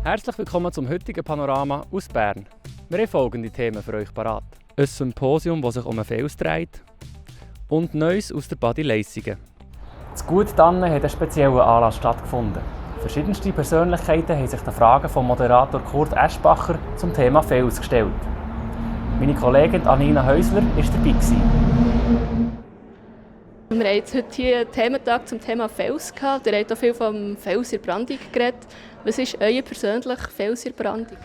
Herzlich willkommen zum heutigen Panorama aus Bern. Wir haben folgende Themen für euch parat. Ein Symposium, das sich um einen Fels dreht und Neues aus der Badi Leissigen. In Gutdannen hat ein spezieller Anlass stattgefunden. Verschiedenste Persönlichkeiten haben sich den Fragen von Moderator Kurt Eschbacher zum Thema Fels gestellt. Meine Kollegin Anina Häusler war dabei. Wir haben jetzt heute hier einen Thementag zum Thema Fels gehabt. Ihr habt auch viel vom Fels in der Brandung geredet. Was ist euer persönlicher Fels in der Brandung?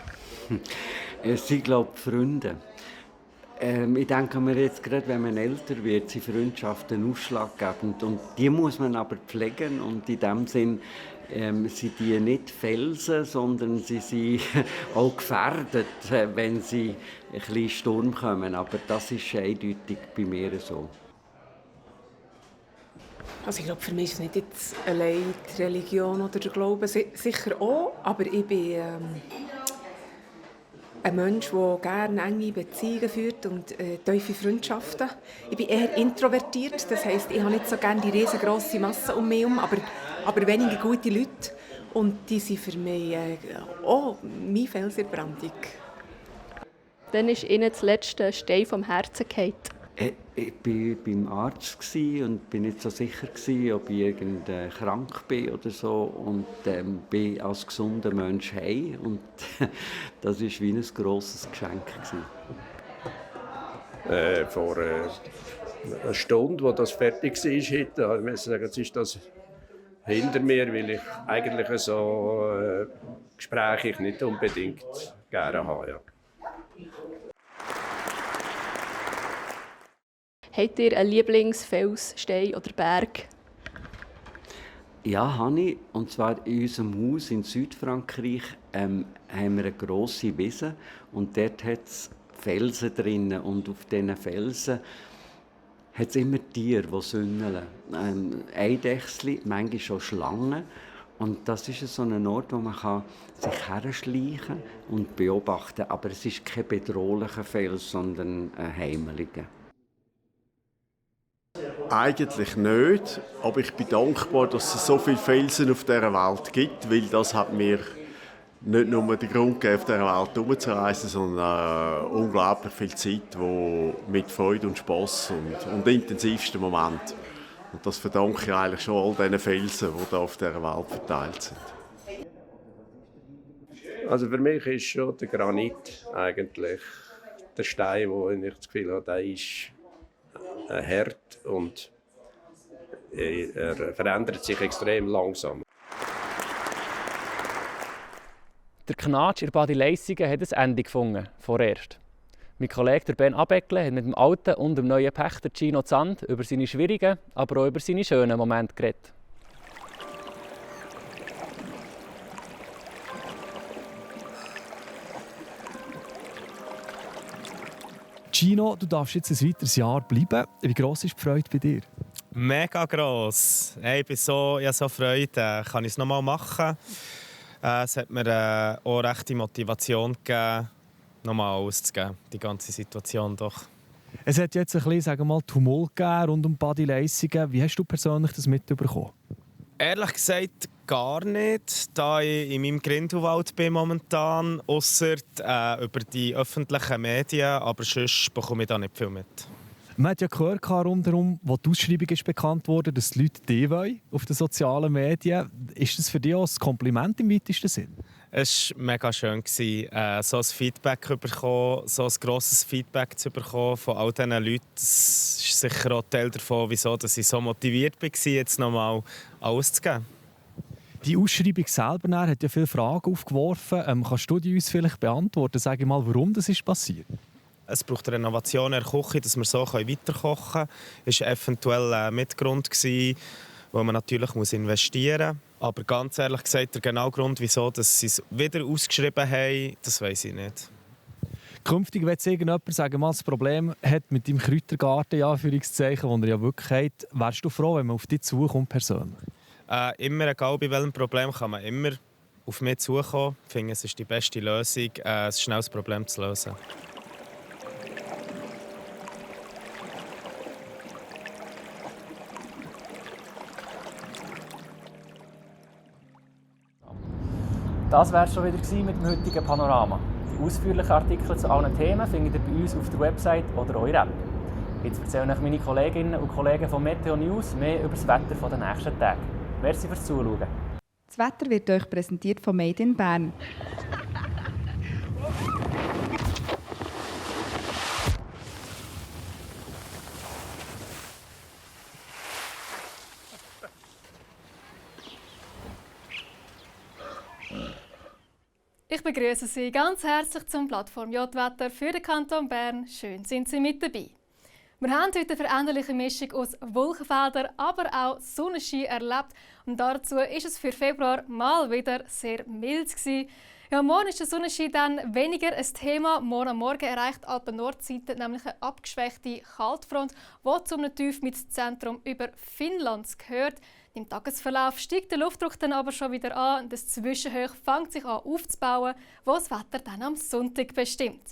Es sind, glaube ich, Freunde. Ich denke mir jetzt gerade, wenn man älter wird, sind Freundschaften ausschlaggebend. Und die muss man aber pflegen. Und in dem Sinn sind die nicht Felsen, sondern sie sind auch gefährdet, wenn sie ein bisschen Sturm kommen. Aber das ist eindeutig bei mir so. Also ich glaube, für mich ist es nicht jetzt allein die Religion oder der Glaube, sicher auch, aber ich bin ein Mensch, der gerne enge Beziehungen führt und tiefe Freundschaften. Ich bin eher introvertiert, das heisst, ich habe nicht so gerne die riesengroße Masse um mich herum, aber wenige gute Leute. Und die sind für mich auch mein Fels in der Brandung. Dann ist Ihnen das letzte Stein vom Herzen gefallen. Ich war beim Arzt und bin nicht so sicher, ob ich krank bin oder so. Und bin als gesunder Mensch heim. Und das war wie ein grosses Geschenk. Vor einer Stunde, als das fertig war, musste ich sagen, jetzt ist das hinter mir, weil ich eigentlich so Gespräche nicht unbedingt gerne habe. Ja. Habt ihr einen Lieblingsfels, Stein oder Berg? Ja, habe ich. Und zwar in unserem Haus in Südfrankreich haben wir eine grosse Wiese. Und dort hat es Felsen drin. Und auf diesen Felsen hat es immer Tiere, die sündeln. Eidechsel, manchmal schon Schlangen. Und das ist so ein Ort, wo man sich herschleichen und beobachten kann. Aber es ist kein bedrohlicher Fels, sondern ein heimeliger. Eigentlich nicht, aber ich bin dankbar, dass es so viele Felsen auf dieser Welt gibt, weil das hat mir nicht nur den Grund gegeben, auf dieser Welt herumzureisen, sondern unglaublich viel Zeit, wo mit Freude und Spass und intensivsten Momenten. Und das verdanke ich eigentlich schon all diesen Felsen, die da auf dieser Welt verteilt sind. Also für mich ist schon der Granit eigentlich der Stein, wo ich das Gefühl habe, der ist hart und er verändert sich extrem langsam. Der Knatsch in der Badi Leissigen hat ein Ende gefunden, vorerst. Mein Kollege Ben Abeckle hat mit dem alten und dem neuen Pächter Gino Zand über seine schwierigen, aber auch über seine schönen Momente geredet. Gino, du darfst jetzt ein weiteres Jahr bleiben. Wie gross ist die Freude bei dir? Mega gross. Hey, ich habe so Freude. Kann ich es nochmal machen? Es hat mir auch rechte Motivation gegeben, nochmal auszugeben, die ganze Situation doch. Es hat jetzt ein bisschen, sagen wir mal, Tumult gegeben rund um Badi Leissigen. Wie hast du persönlich das mitbekommen? Ehrlich gesagt gar nicht, da ich in meinem Grindelwald bin momentan, ausser über die öffentlichen Medien, aber sonst bekomme ich da nicht viel mit. Man hat ja gehört, rundherum, wo die Ausschreibung ist bekannt wurde, dass die Leute dich wollen auf den sozialen Medien. Ist das für dich auch ein Kompliment im weitesten Sinn? Es war mega schön, so ein Feedback zu bekommen, so ein grosses Feedback zu bekommen von all diesen Leuten. Das ist sicher auch Teil davon, wieso dass ich so motiviert war, jetzt nochmal alles zu geben. Die Ausschreibung selber hat ja viele Fragen aufgeworfen. Kannst du die uns vielleicht beantworten? Sag mal, warum das ist passiert? Es braucht Renovation in der Küche, dass wir so weiterkochen können. Das war eventuell ein Mitgrund, wo man natürlich investieren muss. Aber ganz ehrlich gesagt, der genaue Grund, wieso dass sie es wieder ausgeschrieben haben, das weiss ich nicht. Künftig, wenn jetzt irgendjemand sagen mal, das Problem hat mit deinem Kräutergarten, ja, Anführungszeichen, den er ja wirklich hat, wärst du froh, wenn man auf dich zukommt persönlich? Immer, egal bei welchem Problem, kann man immer auf mich zukommen. Ich finde, es ist die beste Lösung, ein schnelles Problem zu lösen. Das wäre es schon wieder mit dem heutigen Panorama. Die ausführlichen Artikel zu allen Themen findet ihr bei uns auf der Website oder eurer App. Jetzt erzählen euch meine Kolleginnen und Kollegen von Meteo News mehr über das Wetter der nächsten Tage. Merci fürs Zuschauen. Das Wetter wird euch präsentiert von Made in Bern. Ich begrüße Sie ganz herzlich zum Plattform J-Wetter für den Kanton Bern. Schön sind Sie mit dabei. Wir haben heute eine veränderliche Mischung aus Wolkenfeldern, aber auch Sonnenschein erlebt. Und dazu ist es für Februar mal wieder sehr mild gewesen. Ja, morgen ist der Sonnenschein dann weniger ein Thema. Morgen am Morgen erreicht Alpen-Nordseite nämlich eine abgeschwächte Kaltfront, die zum Tief mit dem Zentrum über Finnland gehört. Im Tagesverlauf steigt der Luftdruck dann aber schon wieder an und das Zwischenhoch fängt sich an aufzubauen, was das Wetter dann am Sonntag bestimmt.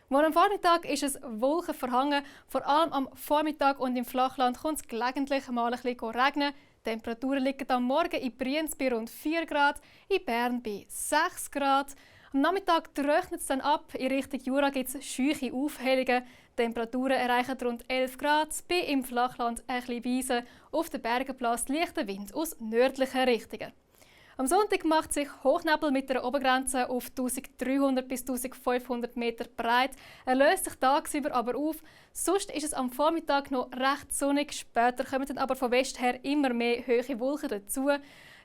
Morgen am Vormittag ist es wolkenverhangen. Vor allem am Vormittag und im Flachland kommt es gelegentlich mal ein bisschen regnen. Die Temperaturen liegen am Morgen in Brienz bei rund 4 Grad, in Bern bei 6 Grad. Am Nachmittag trocknet es dann ab. In Richtung Jura gibt es scheuche Aufhellungen. Die Temperaturen erreichen rund 11 Grad, bei im Flachland ein bisschen Wiese. Auf den Bergen bläst leichter Wind aus nördlichen Richtungen. Am Sonntag macht sich Hochnebel mit einer Obergrenze auf 1300 bis 1500 Meter breit. Er löst sich tagsüber aber auf. Sonst ist es am Vormittag noch recht sonnig. Später kommen dann aber von West her immer mehr hohe Wolken dazu.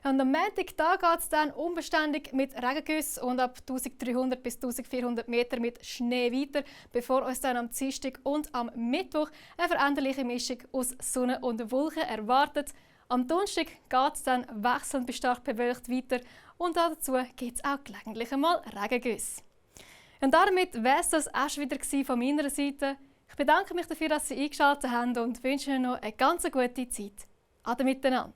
Und am Montag geht es dann unbeständig mit Regengüssen und ab 1300 bis 1400 Meter mit Schnee weiter, bevor uns dann am Dienstag und am Mittwoch eine veränderliche Mischung aus Sonne und Wolken erwartet. Am Donnerstag geht es dann wechselnd bis stark bewölkt weiter und dazu gibt es auch gelegentlich einmal Regengüsse. Und damit wäre es das auch schon wieder von meiner Seite. Ich bedanke mich dafür, dass Sie eingeschaltet haben und wünsche Ihnen noch eine ganz gute Zeit. Ade miteinander.